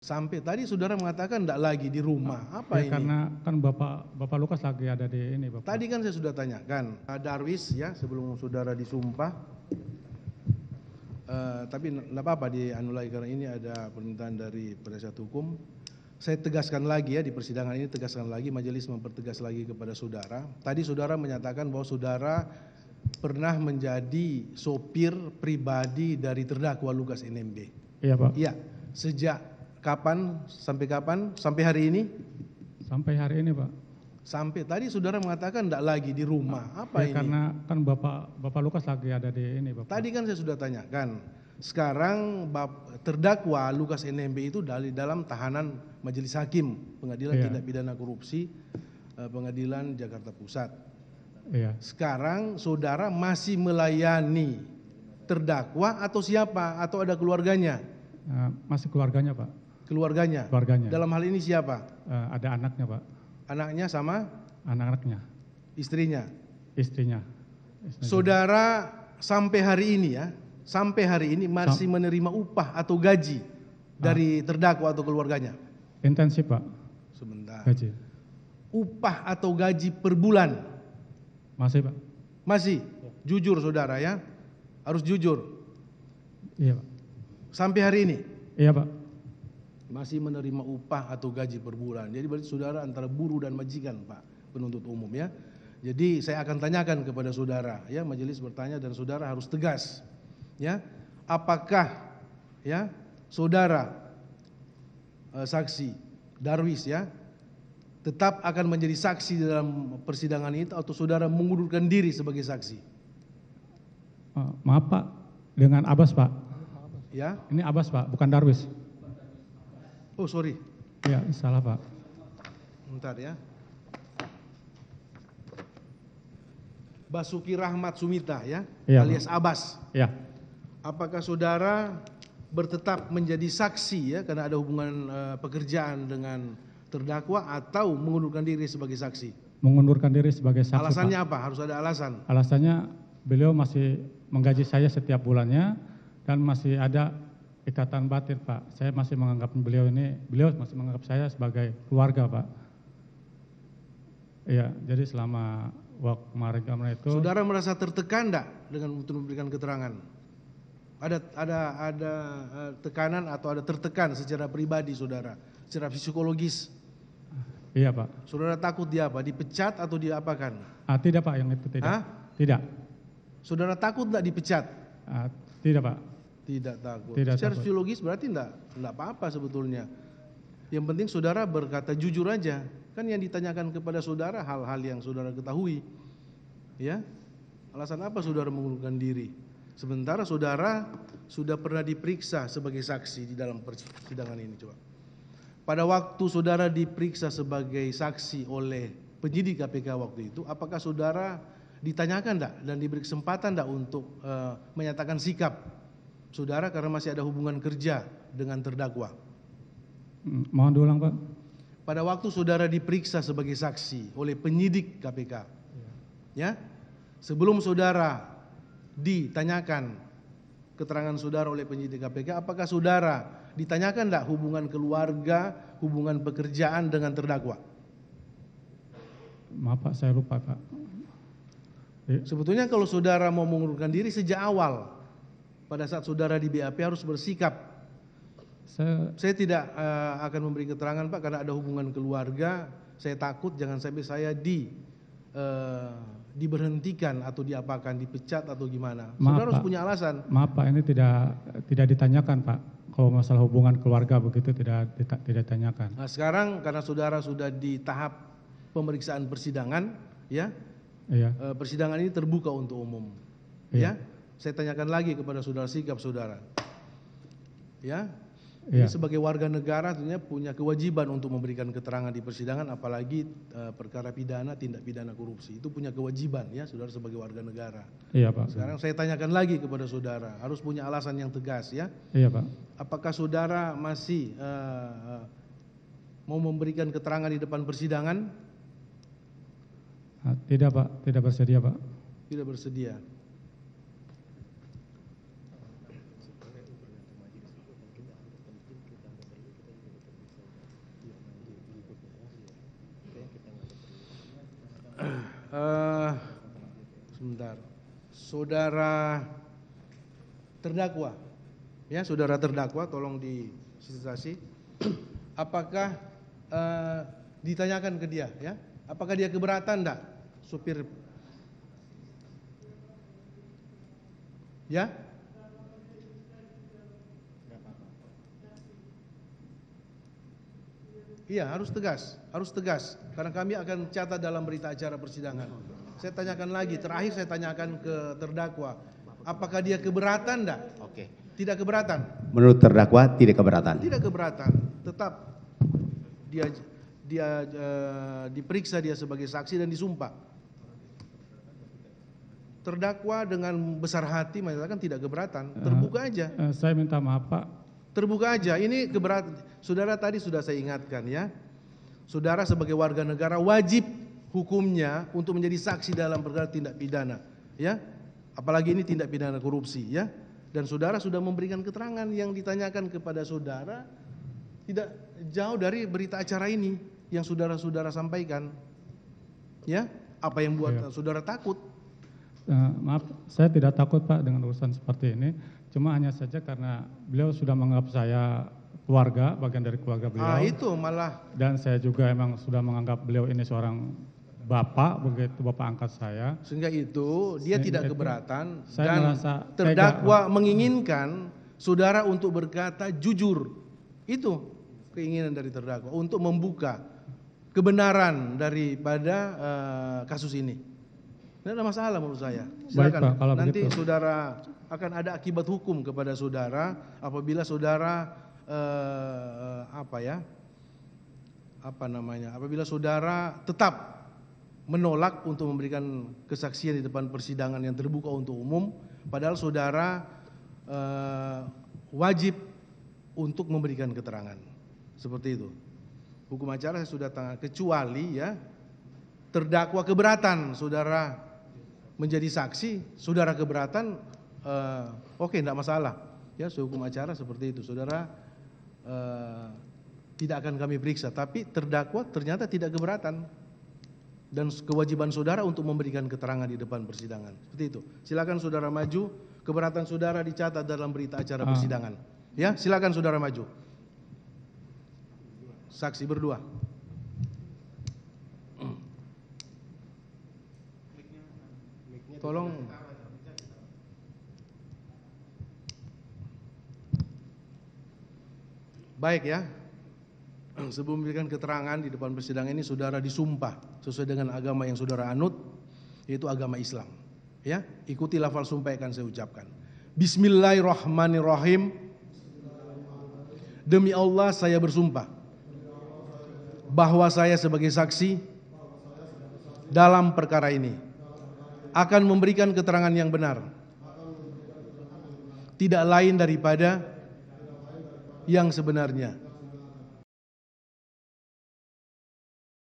Sampai tadi saudara mengatakan tidak lagi di rumah. Apa Ya, ini? karena kan Bapak Lukas lagi ada di ini, Bapak. Tadi kan saya sudah tanyakan. Darwis ya sebelum saudara disumpah. Tapi tidak apa-apa dianu lagi karena ini ada permintaan dari penasihat hukum. Saya tegaskan lagi ya di persidangan ini, tegaskan lagi, majelis mempertegas lagi kepada saudara. Tadi saudara menyatakan bahwa saudara pernah menjadi sopir pribadi dari terdakwa Lukas NMB. Iya, Pak. Iya. Sejak kapan sampai kapan? Sampai hari ini? Sampai hari ini, Pak. Sampai tadi saudara mengatakan tidak lagi di rumah. Apa Ya, ini? karena kan Bapak Lukas lagi ada di ini, Bapak. Tadi kan saya sudah tanyakan. Sekarang terdakwa Lukas NMB itu dalam tahanan Majelis Hakim Pengadilan Iya. Tindak Pidana Korupsi Pengadilan Jakarta Pusat. Iya. Sekarang saudara masih melayani terdakwa atau siapa? Atau ada keluarganya? Masih keluarganya, Pak. Keluarganya. Keluarganya. Dalam hal ini siapa? Ada anaknya, Pak. Anaknya sama Anak-anaknya, istrinya. istrinya. Saudara sampai hari ini ya, sampai hari ini masih menerima upah atau gaji dari terdakwa atau keluarganya? Intensif, Pak. Sebentar. Gaji. Upah atau gaji per bulan? Masih, Pak. Masih? Jujur saudara ya, harus jujur. Iya, Pak. Sampai hari ini? Iya, Pak. Masih menerima upah atau gaji per bulan. Jadi berarti saudara antara buruh dan majikan, Pak penuntut umum ya. Jadi saya akan tanyakan kepada saudara ya, majelis bertanya dan saudara harus tegas ya. Apakah ya saudara saksi Darwis ya tetap akan menjadi saksi dalam persidangan itu atau saudara mengundurkan diri sebagai saksi? Maaf, Pak. Dengan Abbas, Pak. Ya. Ini Abbas, Pak, bukan Darwis. Oh, sorry. Iya, salah, Pak. Bentar ya. Basuki Rahmat Sumita ya, Iya, alias Abbas. Iya. Apakah saudara bertetap menjadi saksi ya karena ada hubungan pekerjaan dengan terdakwa atau mengundurkan diri sebagai saksi? Mengundurkan diri sebagai saksi, Alasannya Pak. apa? Harus ada alasan. Alasannya beliau masih menggaji saya setiap bulannya dan masih ada ikatan batin, Pak. Saya masih menganggap beliau masih menganggap saya sebagai keluarga, Pak. Iya, jadi selama waktu kemarin itu. Saudara merasa tertekan enggak dengan memberikan keterangan? Ada tekanan atau ada tertekan secara pribadi saudara, secara psikologis? Iya, Pak. Saudara takut dia apa? Dipecat atau diapakan? Tidak, Pak, yang itu tidak. Hah? Tidak. Saudara takut enggak dipecat? Tidak, Pak. Tidak takut. Tidak Secara takut. psikologis berarti enggak apa-apa sebetulnya. Yang penting saudara berkata jujur aja. Kan yang ditanyakan kepada saudara hal-hal yang saudara ketahui. Ya. Alasan apa saudara mengundurkan diri? Sementara saudara sudah pernah diperiksa sebagai saksi di dalam persidangan ini, coba. Pada waktu saudara diperiksa sebagai saksi oleh penyidik KPK waktu itu, apakah saudara ditanyakan enggak dan diberi kesempatan enggak untuk menyatakan sikap saudara karena masih ada hubungan kerja dengan terdakwa? Mohon diulang, Pak. Pada waktu saudara diperiksa sebagai saksi oleh penyidik KPK, ya, sebelum saudara ditanyakan keterangan saudara oleh penyidik KPK, apakah saudara ditanyakan enggak hubungan keluarga, hubungan pekerjaan dengan terdakwa? Maaf, Pak, saya lupa, Pak. Sebetulnya kalau saudara mau mengundurkan diri sejak awal, pada saat saudara di BAP harus bersikap. Saya tidak akan memberi keterangan, Pak, karena ada hubungan keluarga. Saya takut jangan sampai saya diberhentikan atau diapakan, dipecat atau gimana. Maaf, Saudara harus Pak. punya alasan. Maaf, Pak, ini tidak ditanyakan, Pak. Kalau masalah hubungan keluarga begitu tidak ditanyakan. Nah, sekarang karena saudara sudah di tahap pemeriksaan persidangan, ya, Iya. persidangan ini terbuka untuk umum. Iya. Ya, saya tanyakan lagi kepada saudara sikap saudara. Ya, Iya. sebagai warga negara tentunya punya kewajiban untuk memberikan keterangan di persidangan, apalagi perkara pidana, tindak pidana korupsi. Itu punya kewajiban ya, saudara sebagai warga negara. Iya, Pak. Sekarang saya tanyakan lagi kepada saudara, harus punya alasan yang tegas ya. Iya, Pak. Apakah saudara masih mau memberikan keterangan di depan persidangan? Tidak, Pak, tidak bersedia, Pak. Tidak bersedia. Sebentar, saudara terdakwa, ya saudara terdakwa, tolong disisitasi. Apakah ditanyakan ke dia, ya, apakah dia keberatan enggak, supir, ya? Iya, harus tegas, karena kami akan catat dalam berita acara persidangan. Saya tanyakan lagi, terakhir saya tanyakan ke terdakwa, apakah dia keberatan enggak? Oke. Tidak keberatan. Menurut terdakwa tidak keberatan. Tidak keberatan, tetap dia diperiksa dia sebagai saksi dan disumpah. Terdakwa dengan besar hati mengatakan tidak keberatan, terbuka aja. Saya minta maaf Pak. Terbuka aja, ini keberatan. Saudara tadi sudah saya ingatkan, ya. Saudara sebagai warga negara wajib hukumnya untuk menjadi saksi dalam perkara tindak pidana, ya. Apalagi ini tindak pidana korupsi, ya. Dan saudara sudah memberikan keterangan yang ditanyakan kepada saudara tidak jauh dari berita acara ini yang saudara-saudara sampaikan, ya. Apa yang buat saudara takut? Maaf, saya tidak takut Pak dengan urusan seperti ini. Cuma hanya saja karena beliau sudah menganggap saya keluarga, bagian dari keluarga beliau. Itu malah. Dan saya juga emang sudah menganggap beliau ini seorang bapak, begitu bapak angkat saya. Sehingga itu dia tidak keberatan dan terdakwa menginginkan saudara untuk berkata jujur. Itu keinginan dari terdakwa untuk membuka kebenaran daripada kasus ini. Tidak ada masalah menurut saya. Silakan. Baik, Pak, kalau nanti begitu, saudara akan ada akibat hukum kepada saudara apabila saudara apabila saudara tetap menolak untuk memberikan kesaksian di depan persidangan yang terbuka untuk umum, padahal saudara wajib untuk memberikan keterangan. Seperti itu. Hukum acara saya sudah tanggal, kecuali ya terdakwa keberatan, saudara menjadi saksi, saudara keberatan, oke, tidak masalah. Ya, hukum acara seperti itu. Saudara tidak akan kami periksa, tapi terdakwa ternyata tidak keberatan dan kewajiban saudara untuk memberikan keterangan di depan persidangan. Seperti itu. Silakan saudara maju, keberatan saudara dicatat dalam berita acara persidangan. Ya, silakan saudara maju. Saksi berdua. Tolong. Baik ya. Sebelum memberikan keterangan di depan persidangan ini, saudara disumpah sesuai dengan agama yang saudara anut, yaitu agama Islam. Ya, ikuti lafal sumpah yang akan saya ucapkan. Bismillahirrahmanirrahim. Demi Allah saya bersumpah bahwa saya sebagai saksi dalam perkara ini akan memberikan keterangan yang benar, tidak lain daripada yang sebenarnya,